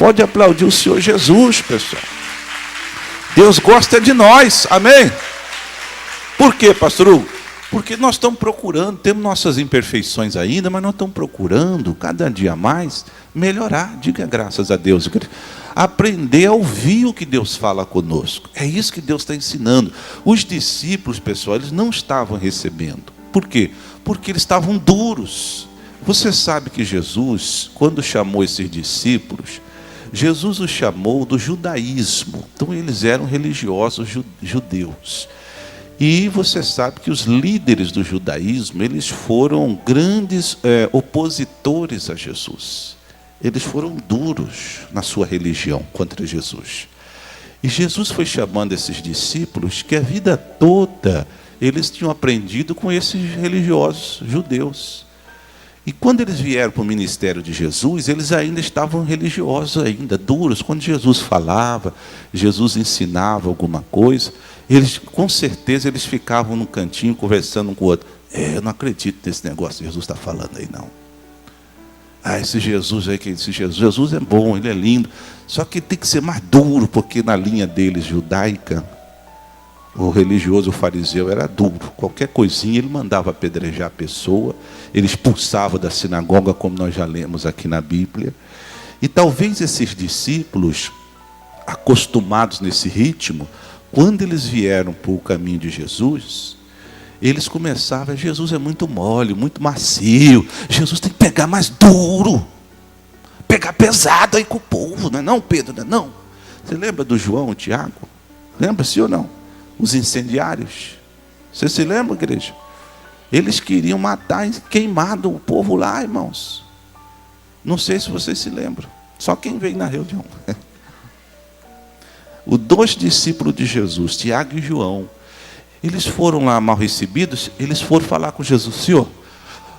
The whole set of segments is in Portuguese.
Pode aplaudir o Senhor Jesus, pessoal. Deus gosta de nós, amém? Por quê, pastor Hugo? Porque nós estamos procurando, temos nossas imperfeições ainda, mas nós estamos procurando, cada dia mais, melhorar. Diga graças a Deus. Aprender a ouvir o que Deus fala conosco. É isso que Deus está ensinando. Os discípulos, pessoal, eles não estavam recebendo. Por quê? Porque eles estavam duros. Você sabe que Jesus, quando chamou esses discípulos, Jesus os chamou do judaísmo. Então eles eram religiosos judeus. E você sabe que os líderes do judaísmo, eles foram grandes opositores a Jesus. Eles foram duros na sua religião contra Jesus. E Jesus foi chamando esses discípulos que a vida toda eles tinham aprendido com esses religiosos judeus. E quando eles vieram para o ministério de Jesus, eles ainda estavam religiosos, ainda duros. Quando Jesus falava, Jesus ensinava alguma coisa, eles, com certeza, eles ficavam num cantinho conversando um com o outro. Eu não acredito nesse negócio que Jesus está falando aí, não. Esse Jesus aí, Jesus é bom, ele é lindo. Só que tem que ser mais duro, porque na linha deles, judaica, o religioso, o fariseu, era duro. Qualquer coisinha ele mandava apedrejar a pessoa, ele expulsava da sinagoga, como nós já lemos aqui na Bíblia. E talvez esses discípulos, acostumados nesse ritmo, quando eles vieram para o caminho de Jesus, eles começavam, Jesus é muito mole, muito macio, Jesus tem que pegar mais duro, pegar pesado aí com o povo, não é não, Pedro? Não é não? Você lembra do João, o Tiago? Lembra-se ou não? Os incendiários. Você se lembra, igreja? Eles queriam matar, queimado o povo lá, irmãos. Não sei se vocês se lembram. Só quem veio na reunião. Os dois discípulos de Jesus, Tiago e João, eles foram lá mal recebidos, eles foram falar com Jesus. Senhor,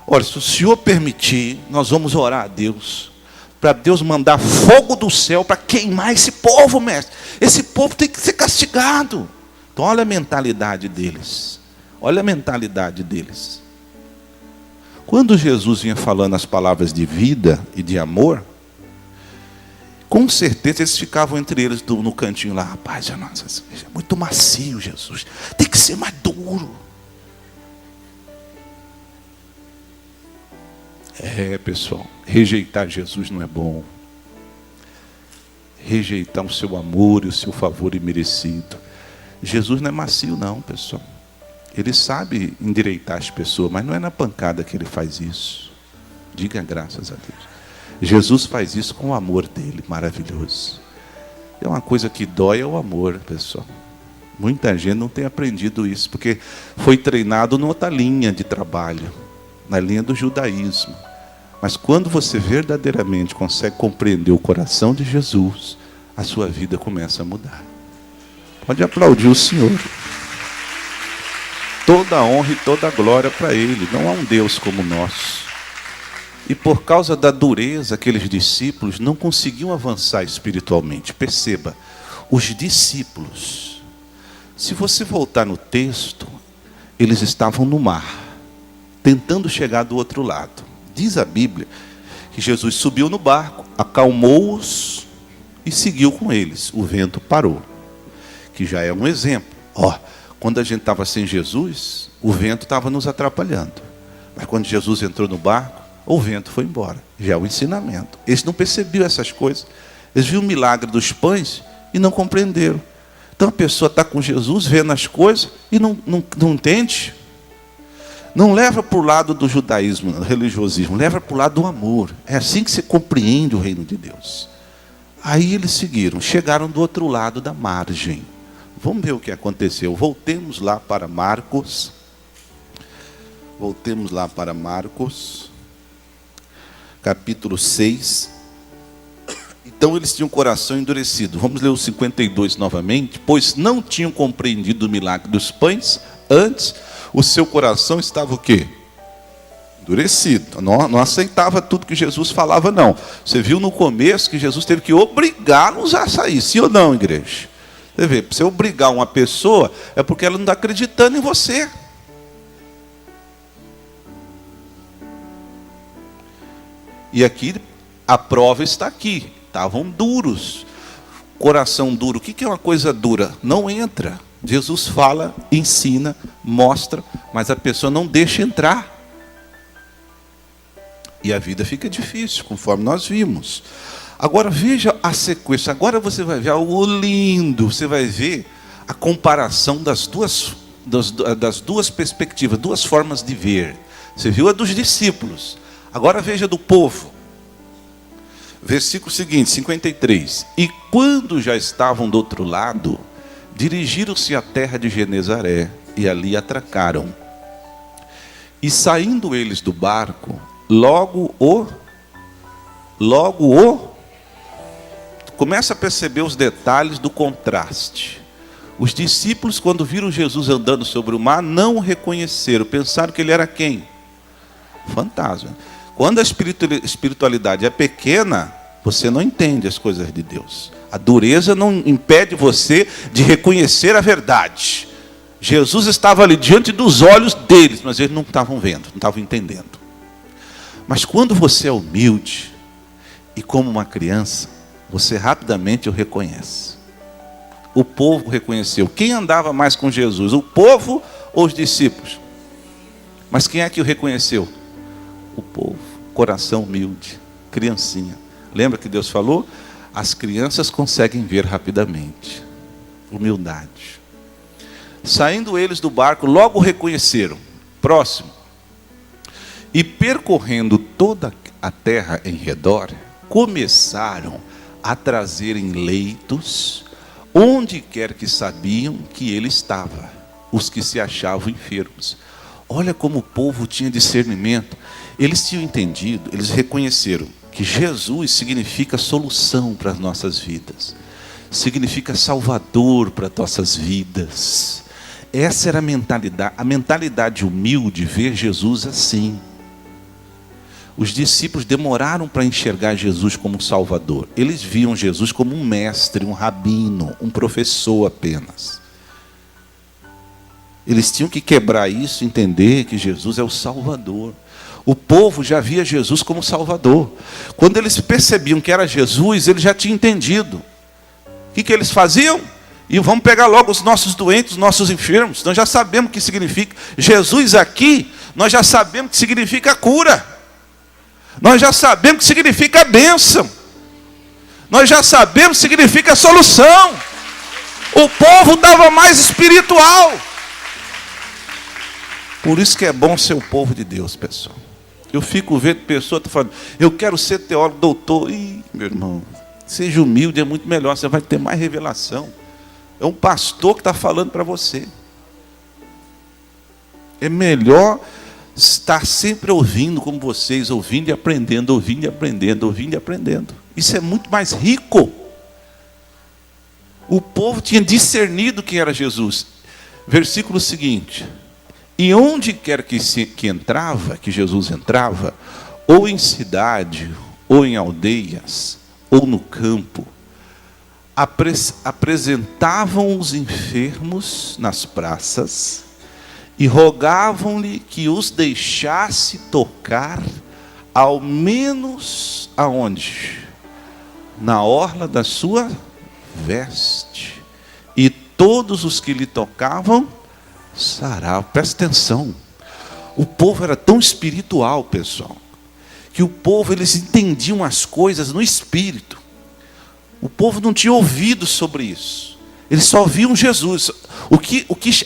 olha, se o Senhor permitir, nós vamos orar a Deus, para Deus mandar fogo do céu para queimar esse povo, mestre. Esse povo tem que ser castigado. Então olha a mentalidade deles. Olha a mentalidade deles. Quando Jesus vinha falando as palavras de vida e de amor, com certeza eles ficavam entre eles no cantinho lá. Rapaz, é muito macio, Jesus. Tem que ser mais duro. Pessoal, rejeitar Jesus não é bom. Rejeitar o seu amor e o seu favor imerecido. Jesus não é macio não, pessoal. Ele sabe endireitar as pessoas, mas não é na pancada que ele faz isso. Diga graças a Deus. Jesus faz isso com o amor dele, maravilhoso. É uma coisa que dói, é o amor, pessoal. Muita gente não tem aprendido isso, porque foi treinado noutra linha de trabalho, na linha do judaísmo. Mas quando você verdadeiramente consegue compreender o coração de Jesus, a sua vida começa a mudar. Pode aplaudir o Senhor. Toda a honra e toda a glória para Ele. Não há um Deus como nós. E por causa da dureza, aqueles discípulos não conseguiam avançar espiritualmente. Perceba, os discípulos, se você voltar no texto, eles estavam no mar, tentando chegar do outro lado. Diz a Bíblia que Jesus subiu no barco, acalmou-os e seguiu com eles. O vento parou. Que já é um exemplo. Quando a gente estava sem Jesus, o vento estava nos atrapalhando. Mas quando Jesus entrou no barco, o vento foi embora. Já é o ensinamento. Eles não percebiam essas coisas. Eles viram o milagre dos pães e não compreenderam. Então a pessoa está com Jesus, vendo as coisas e não entende. Não leva para o lado do judaísmo, do religiosismo, leva para o lado do amor. É assim que se compreende o reino de Deus. Aí eles seguiram, chegaram do outro lado da margem. Vamos ver o que aconteceu. Voltemos lá para Marcos. Voltemos lá para Marcos, capítulo 6. Então eles tinham o coração endurecido. Vamos ler o 52 novamente. Pois não tinham compreendido o milagre dos pães, antes o seu coração estava o quê? Endurecido. Não aceitava tudo que Jesus falava, não. Você viu no começo que Jesus teve que obrigá-los a sair. Sim ou não, igreja? Você vê, para você obrigar uma pessoa, é porque ela não está acreditando em você. E aqui, a prova está aqui. estavam duros. Coração duro, o que é uma coisa dura? Não entra. Jesus fala, ensina, mostra, mas a pessoa não deixa entrar. E a vida fica difícil, conforme nós vimos. Agora veja a sequência. Agora você vai ver algo lindo. Você vai ver a comparação das duas perspectivas, duas formas de ver. Você viu a dos discípulos. Agora veja do povo. Versículo seguinte, 53. E quando já estavam do outro lado, dirigiram-se à terra de Genezaré e ali atracaram. E saindo eles do barco, logo começa a perceber os detalhes do contraste. Os discípulos, quando viram Jesus andando sobre o mar, não o reconheceram, pensaram que ele era quem? Fantasma. Quando a espiritualidade é pequena, você não entende as coisas de Deus. A dureza não impede você de reconhecer a verdade. Jesus estava ali diante dos olhos deles, mas eles não estavam vendo, não estavam entendendo. Mas quando você é humilde e como uma criança, você rapidamente o reconhece. O povo reconheceu. Quem andava mais com Jesus? O povo ou os discípulos? Mas quem é que o reconheceu? O povo. Coração humilde. Criancinha. Lembra que Deus falou? As crianças conseguem ver rapidamente. Humildade. Saindo eles do barco, logo o reconheceram. Próximo. E percorrendo toda a terra em redor, começaram a trazerem leitos, onde quer que sabiam que ele estava, os que se achavam enfermos. Olha como o povo tinha discernimento. Eles tinham entendido, eles reconheceram que Jesus significa solução para as nossas vidas. Significa salvador para as nossas vidas. Essa era a mentalidade humilde, ver Jesus assim. Os discípulos demoraram para enxergar Jesus como Salvador. Eles viam Jesus como um mestre, um rabino, um professor apenas. Eles tinham que quebrar isso e entender que Jesus é o Salvador. O povo já via Jesus como Salvador. Quando eles percebiam que era Jesus, eles já tinham entendido. O que eles faziam? E vamos pegar logo os nossos doentes, os nossos enfermos. Nós já sabemos o que significa. Jesus aqui, nós já sabemos o que significa cura. Nós já sabemos o que significa bênção. Nós já sabemos o que significa solução. O povo estava mais espiritual. Por isso que é bom ser o povo de Deus, pessoal. Eu fico vendo pessoas falando, eu quero ser teólogo, doutor. Ih, meu irmão, seja humilde, é muito melhor, você vai ter mais revelação. É um pastor que está falando para você. É melhor estar sempre ouvindo como vocês, ouvindo e aprendendo, ouvindo e aprendendo, ouvindo e aprendendo. Isso é muito mais rico. O povo tinha discernido quem era Jesus. Versículo seguinte. E onde quer que entrava, que Jesus entrava, ou em cidade, ou em aldeias, ou no campo, apresentavam os enfermos nas praças e rogavam-lhe que os deixasse tocar, ao menos aonde? Na orla da sua veste. E todos os que lhe tocavam saravam. Presta atenção. O povo era tão espiritual, pessoal, que o povo, eles entendiam as coisas no espírito. O povo não tinha ouvido sobre isso. Eles só viam Jesus.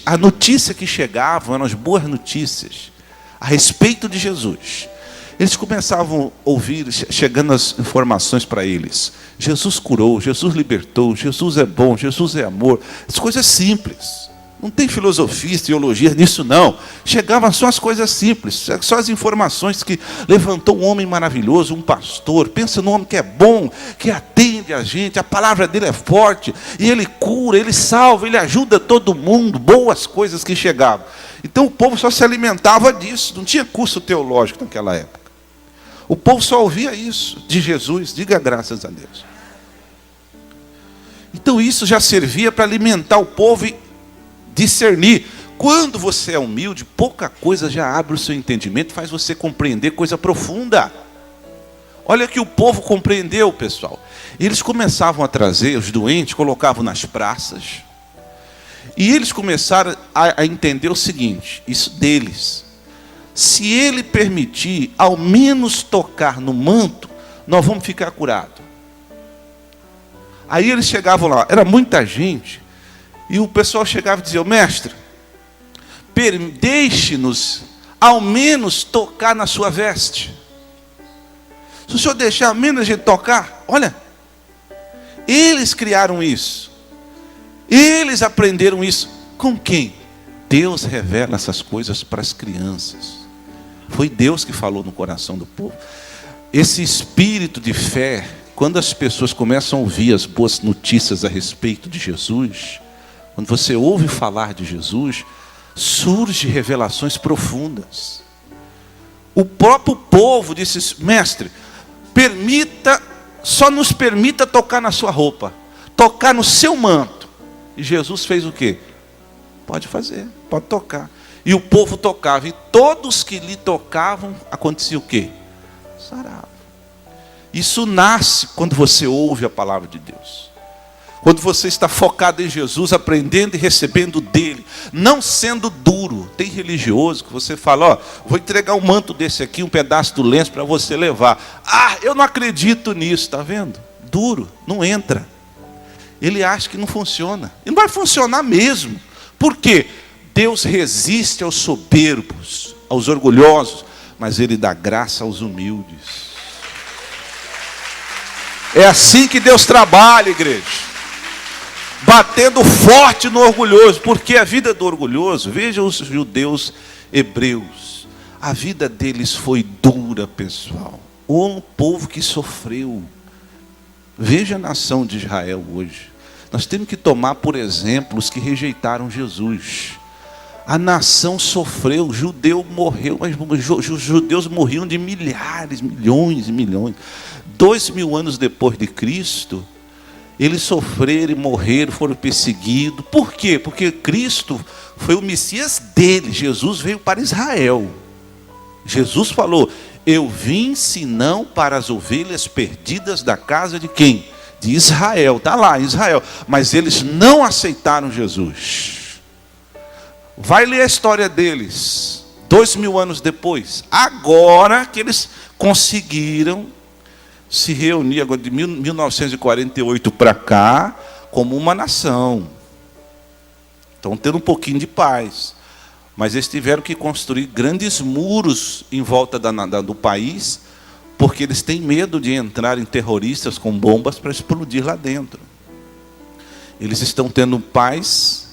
A notícia que chegava eram as boas notícias a respeito de Jesus. Eles começavam a ouvir, chegando as informações para eles. Jesus curou, Jesus libertou, Jesus é bom, Jesus é amor. As coisas simples. Não tem filosofia, teologia nisso não. Chegavam só as coisas simples, só as informações que levantou um homem maravilhoso, um pastor. Pensa num homem que é bom, que atende a gente, a palavra dele é forte, e ele cura, ele salva, ele ajuda todo mundo. Boas coisas que chegavam. Então o povo só se alimentava disso, não tinha curso teológico naquela época. O povo só ouvia isso de Jesus, diga graças a Deus. Então isso já servia para alimentar o povo e discernir. Quando você é humilde, pouca coisa já abre o seu entendimento, faz você compreender coisa profunda. Olha que o povo compreendeu, pessoal. Eles começavam a trazer os doentes, colocavam nas praças. E eles começaram a entender o seguinte, isso deles. Se ele permitir, ao menos tocar no manto, nós vamos ficar curados. Aí eles chegavam lá, era muita gente, e o pessoal chegava e dizia, mestre, deixe-nos ao menos tocar na sua veste. Se o senhor deixar ao menos a gente tocar, olha, eles criaram isso. Eles aprenderam isso. Com quem? Deus revela essas coisas para as crianças. Foi Deus que falou no coração do povo. Esse espírito de fé, quando as pessoas começam a ouvir as boas notícias a respeito de Jesus, quando você ouve falar de Jesus, surgem revelações profundas. O próprio povo disse, mestre, só nos permita tocar na sua roupa, tocar no seu manto. E Jesus fez o quê? Pode fazer, pode tocar. E o povo tocava, e todos que lhe tocavam, acontecia o quê? Sarava. Isso nasce quando você ouve a palavra de Deus. Quando você está focado em Jesus, aprendendo e recebendo dele, não sendo duro. Tem religioso que você fala, ó, vou entregar um manto desse aqui, um pedaço do lenço para você levar. Ah, eu não acredito nisso, está vendo? Duro, não entra. Ele acha que não funciona. E não vai funcionar mesmo. Por quê? Deus resiste aos soberbos, aos orgulhosos, mas ele dá graça aos humildes. É assim que Deus trabalha, igreja. Batendo forte no orgulhoso, porque a vida do orgulhoso, veja os judeus hebreus, a vida deles foi dura, pessoal. Um povo que sofreu. Veja a nação de Israel hoje. Nós temos que tomar por exemplo os que rejeitaram Jesus. A nação sofreu, o judeu morreu, mas os judeus morriam de milhares, milhões e milhões. 2000 anos depois de Cristo, eles sofreram e morreram, foram perseguidos. Por quê? Porque Cristo foi o Messias deles. Jesus veio para Israel. Jesus falou, eu vim senão para as ovelhas perdidas da casa de quem? De Israel. Está lá, Israel. Mas eles não aceitaram Jesus. Vai ler a história deles, 2000 anos depois. Agora que eles conseguiram se reunir, agora de 1948 para cá, como uma nação. Estão tendo um pouquinho de paz. Mas eles tiveram que construir grandes muros em volta do país, porque eles têm medo de entrarem terroristas com bombas para explodir lá dentro. Eles estão tendo paz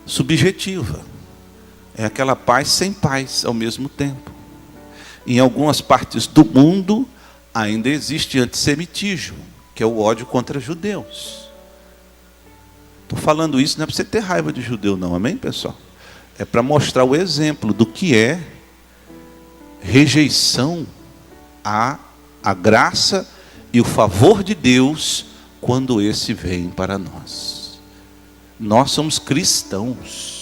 subjetiva. É aquela paz sem paz ao mesmo tempo. Em algumas partes do mundo ainda existe antissemitismo, que é o ódio contra judeus. Estou falando isso não é para você ter raiva de judeu não, amém, pessoal? É para mostrar o exemplo do que é rejeição à graça e o favor de Deus quando esse vem para nós. Nós somos cristãos.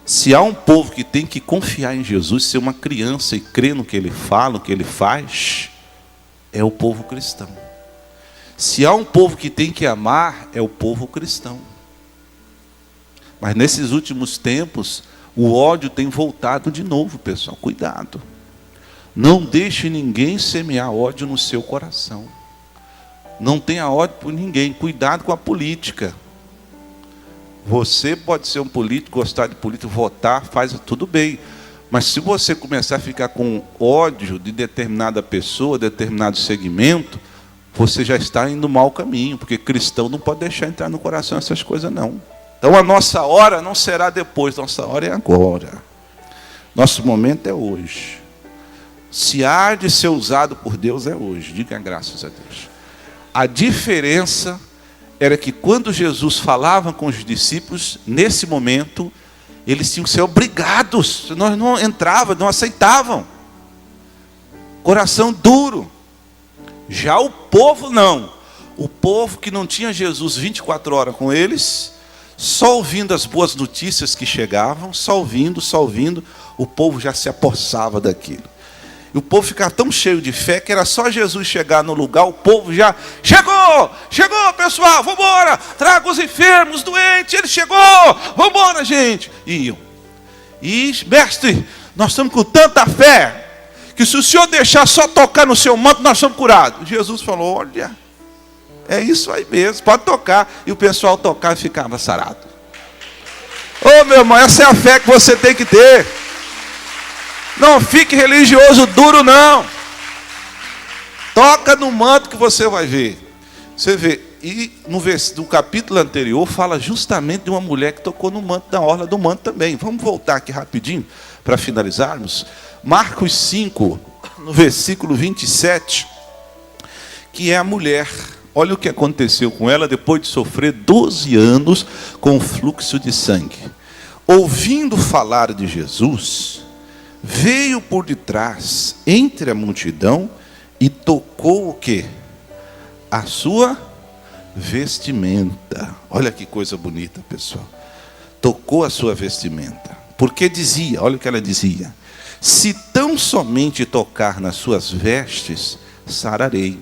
Se há um povo que tem que confiar em Jesus, ser uma criança e crer no que ele fala, no que ele faz, é o povo cristão. Se há um povo que tem que amar, é o povo cristão. Mas nesses últimos tempos, o ódio tem voltado de novo, pessoal. Cuidado. Não deixe ninguém semear ódio no seu coração. Não tenha ódio por ninguém. Cuidado com a política. Você pode ser um político, gostar de política, votar, faz tudo bem. Mas se você começar a ficar com ódio de determinada pessoa, determinado segmento, você já está indo no mau caminho, porque cristão não pode deixar entrar no coração essas coisas não. Então a nossa hora não será depois, nossa hora é agora. Nosso momento é hoje. Se há de ser usado por Deus é hoje, diga graças a Deus. A diferença era que quando Jesus falava com os discípulos, nesse momento, eles tinham que ser obrigados, senão não entravam, não aceitavam. Coração duro. Já o povo não. O povo que não tinha Jesus 24 horas com eles, só ouvindo as boas notícias que chegavam, só ouvindo, o povo já se apossava daquilo. E o povo ficava tão cheio de fé que era só Jesus chegar no lugar, o povo já chegou, pessoal, vamos embora, traga os enfermos, os doentes, ele chegou, vamos embora, gente. E iam. E, mestre, nós estamos com tanta fé, que se o senhor deixar só tocar no seu manto, nós somos curados. Jesus falou, olha, é isso aí mesmo, pode tocar. E o pessoal tocava e ficava sarado. Ô meu irmão, essa é a fé que você tem que ter. Não fique religioso duro, não. Toca no manto que você vai ver. Você vê, e no capítulo anterior fala justamente de uma mulher que tocou no manto, na orla do manto também. Vamos voltar aqui rapidinho para finalizarmos. Marcos 5, no versículo 27, que é a mulher. Olha o que aconteceu com ela depois de sofrer 12 anos com fluxo de sangue. Ouvindo falar de Jesus, veio por detrás, entre a multidão, e tocou o quê? A sua vestimenta. Olha que coisa bonita, pessoal. Tocou a sua vestimenta. Porque dizia, olha o que ela dizia: se tão somente tocar nas suas vestes, sararei.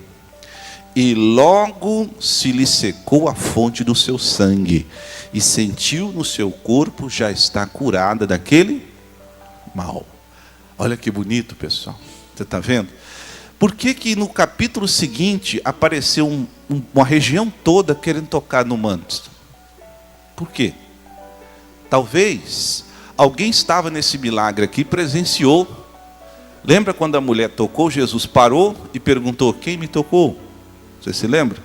E logo se lhe secou a fonte do seu sangue, e sentiu no seu corpo já está curada daquele mal. Olha que bonito, pessoal. Você está vendo? Por que no capítulo seguinte apareceu uma região toda querendo tocar no manto? Por quê? Talvez alguém estava nesse milagre aqui, presenciou. Lembra quando a mulher tocou, Jesus parou e perguntou, quem me tocou? Você se lembra?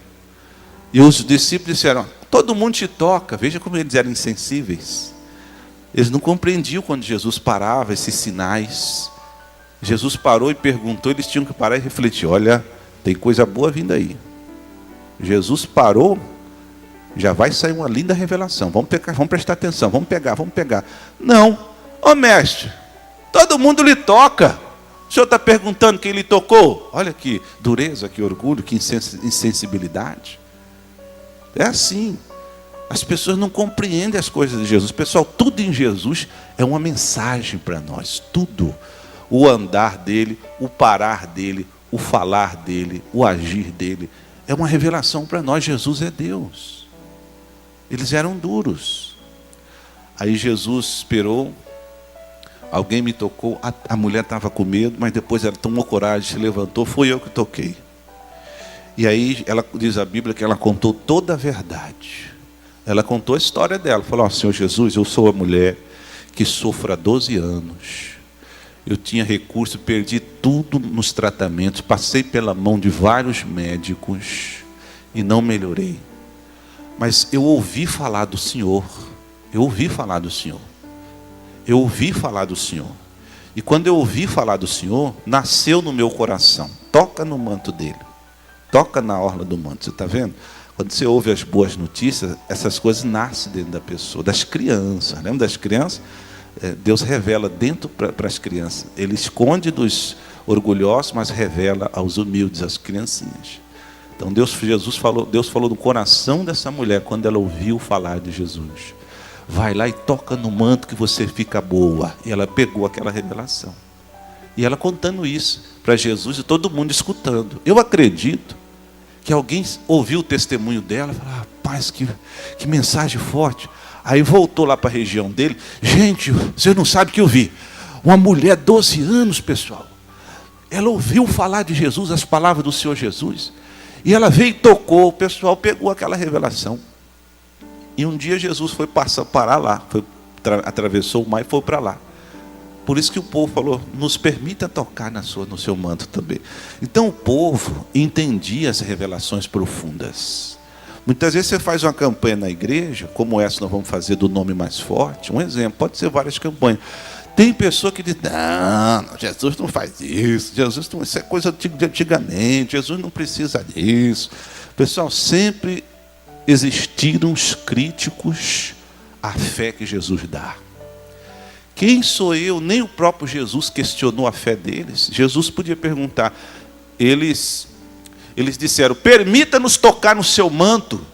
E os discípulos disseram, todo mundo te toca. Veja como eles eram insensíveis. Eles não compreendiam quando Jesus parava, esses sinais. Jesus parou e perguntou, eles tinham que parar e refletir. Olha, tem coisa boa vindo aí. Jesus parou, já vai sair uma linda revelação. Vamos prestar atenção, vamos pegar. Não, ô mestre, todo mundo lhe toca. O senhor está perguntando quem lhe tocou? Olha que dureza, que orgulho, que insensibilidade. É assim. As pessoas não compreendem as coisas de Jesus. Pessoal, tudo em Jesus é uma mensagem para nós. Tudo. O andar dele, o parar dele, o falar dele, o agir dele. É uma revelação para nós. Jesus é Deus. Eles eram duros. Aí Jesus esperou. Alguém me tocou. A mulher estava com medo, mas depois ela tomou coragem, se levantou. Foi eu que toquei. E aí ela diz a Bíblia que ela contou toda a verdade. Ela contou a história dela. Falou, Senhor Jesus, eu sou a mulher que sofro há 12 anos. Eu tinha recurso, perdi tudo nos tratamentos. Passei pela mão de vários médicos e não melhorei. Mas eu ouvi falar do Senhor. Eu ouvi falar do Senhor. Eu ouvi falar do Senhor. E quando eu ouvi falar do Senhor, nasceu no meu coração. Toca no manto dele. Toca na orla do manto. Você está vendo? Quando você ouve as boas notícias, essas coisas nascem dentro da pessoa, das crianças. Lembra das crianças? Deus revela dentro para as crianças. Ele esconde dos orgulhosos, mas revela aos humildes, às criancinhas. Então Deus falou no coração dessa mulher quando ela ouviu falar de Jesus. Vai lá e toca no manto que você fica boa. E ela pegou aquela revelação. E ela contando isso para Jesus e todo mundo escutando. Eu acredito que alguém ouviu o testemunho dela e falou, rapaz, que mensagem forte. Aí voltou lá para a região dele. Gente, vocês não sabem o que eu vi. Uma mulher, 12 anos, pessoal. Ela ouviu falar de Jesus, as palavras do Senhor Jesus. E ela veio e tocou. O pessoal pegou aquela revelação. E um dia Jesus foi parar lá. Atravessou o mar e foi para lá. Por isso que o povo falou, nos permita tocar no seu manto também. Então o povo entendia as revelações profundas. Muitas vezes você faz uma campanha na igreja, como essa nós vamos fazer do nome mais forte. Um exemplo, pode ser várias campanhas. Tem pessoa que diz, não, Jesus não faz isso. Isso é coisa de antigamente. Jesus não precisa disso. Pessoal, sempre existiram os críticos à fé que Jesus dá. Quem sou eu? Nem o próprio Jesus questionou a fé deles. Jesus podia perguntar. Eles disseram, permita-nos tocar no seu manto.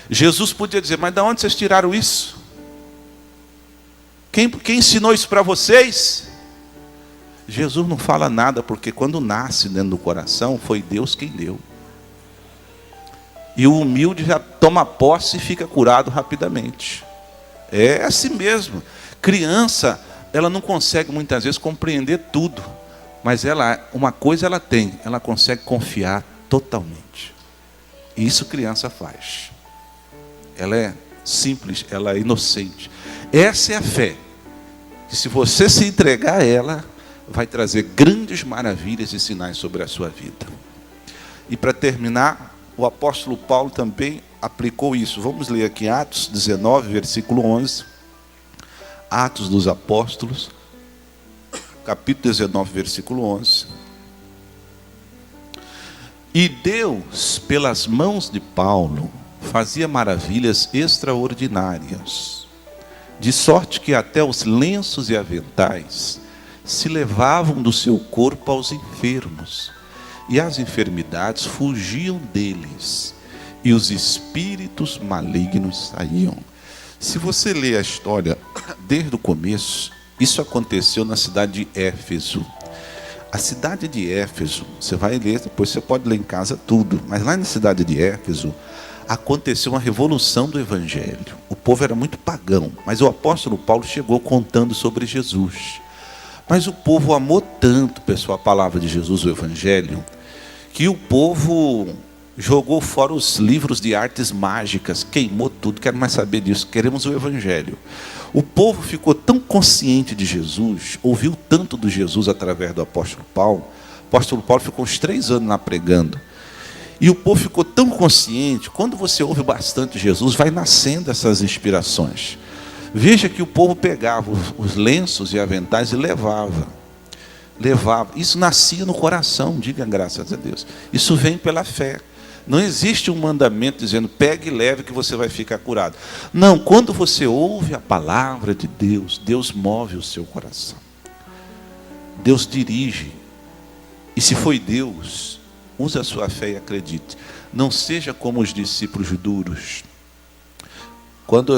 Jesus podia dizer, mas de onde vocês tiraram isso? Quem ensinou isso para vocês? Jesus não fala nada, porque quando nasce dentro do coração, foi Deus quem deu. E o humilde já toma posse e fica curado rapidamente. É assim mesmo. Criança, ela não consegue muitas vezes compreender tudo, mas uma coisa ela tem, ela consegue confiar totalmente. Isso criança faz. Ela é simples, ela é inocente. Essa é a fé, que se você se entregar a ela, vai trazer grandes maravilhas e sinais sobre a sua vida. E para terminar, o apóstolo Paulo também aplicou isso. Vamos ler aqui Atos 19, versículo 11. Atos dos Apóstolos, capítulo 19, versículo 11. E Deus, pelas mãos de Paulo, fazia maravilhas extraordinárias, de sorte que até os lenços e aventais se levavam do seu corpo aos enfermos, e as enfermidades fugiam deles, e os espíritos malignos saíam. Se você ler a história desde o começo, isso aconteceu na cidade de Éfeso. A cidade de Éfeso, você vai ler, depois você pode ler em casa tudo, mas lá na cidade de Éfeso, aconteceu uma revolução do evangelho. O povo era muito pagão, mas o apóstolo Paulo chegou contando sobre Jesus. Mas o povo amou tanto, pessoal, a palavra de Jesus, o evangelho, que o povo jogou fora os livros de artes mágicas, queimou tudo, quero mais saber disso, queremos o evangelho. O povo ficou tão consciente de Jesus, ouviu tanto do Jesus através do apóstolo Paulo. O apóstolo Paulo ficou uns 3 anos lá pregando. E o povo ficou tão consciente, quando você ouve bastante Jesus, vai nascendo essas inspirações. Veja que o povo pegava os lenços e aventais e levava. Isso nascia no coração, diga graças a Deus. Isso vem pela fé. Não existe um mandamento dizendo, pegue e leve que você vai ficar curado. Não, quando você ouve a palavra de Deus, Deus move o seu coração. Deus dirige. E se foi Deus, use a sua fé e acredite. Não seja como os discípulos duros. Quando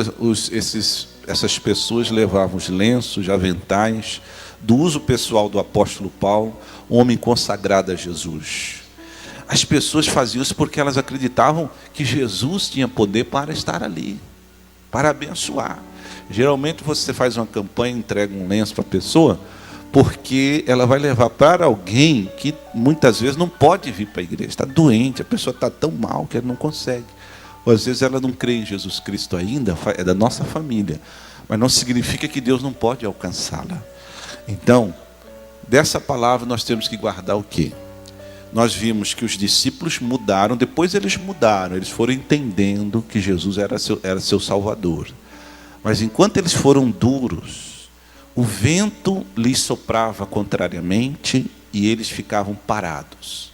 essas pessoas levavam os lenços, aventais, do uso pessoal do apóstolo Paulo, um homem consagrado a Jesus. As pessoas faziam isso porque elas acreditavam que Jesus tinha poder para estar ali, para abençoar. Geralmente você faz uma campanha, entrega um lenço para a pessoa, porque ela vai levar para alguém que muitas vezes não pode vir para a igreja, está doente, a pessoa está tão mal que ela não consegue. Ou às vezes ela não crê em Jesus Cristo ainda, é da nossa família, mas não significa que Deus não pode alcançá-la. Então, dessa palavra nós temos que guardar o quê? Nós vimos que os discípulos mudaram, depois eles mudaram, eles foram entendendo que Jesus era seu Salvador. Mas enquanto eles foram duros, o vento lhes soprava contrariamente e eles ficavam parados.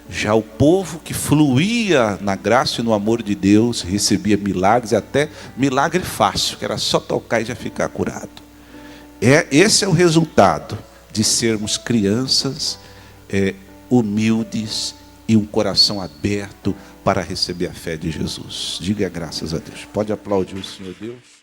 Já o povo que fluía na graça e no amor de Deus, recebia milagres, até milagre fácil, que era só tocar e já ficar curado. Esse é o resultado de sermos crianças humildes e um coração aberto para receber a fé de Jesus. Diga graças a Deus. Pode aplaudir o Senhor Deus.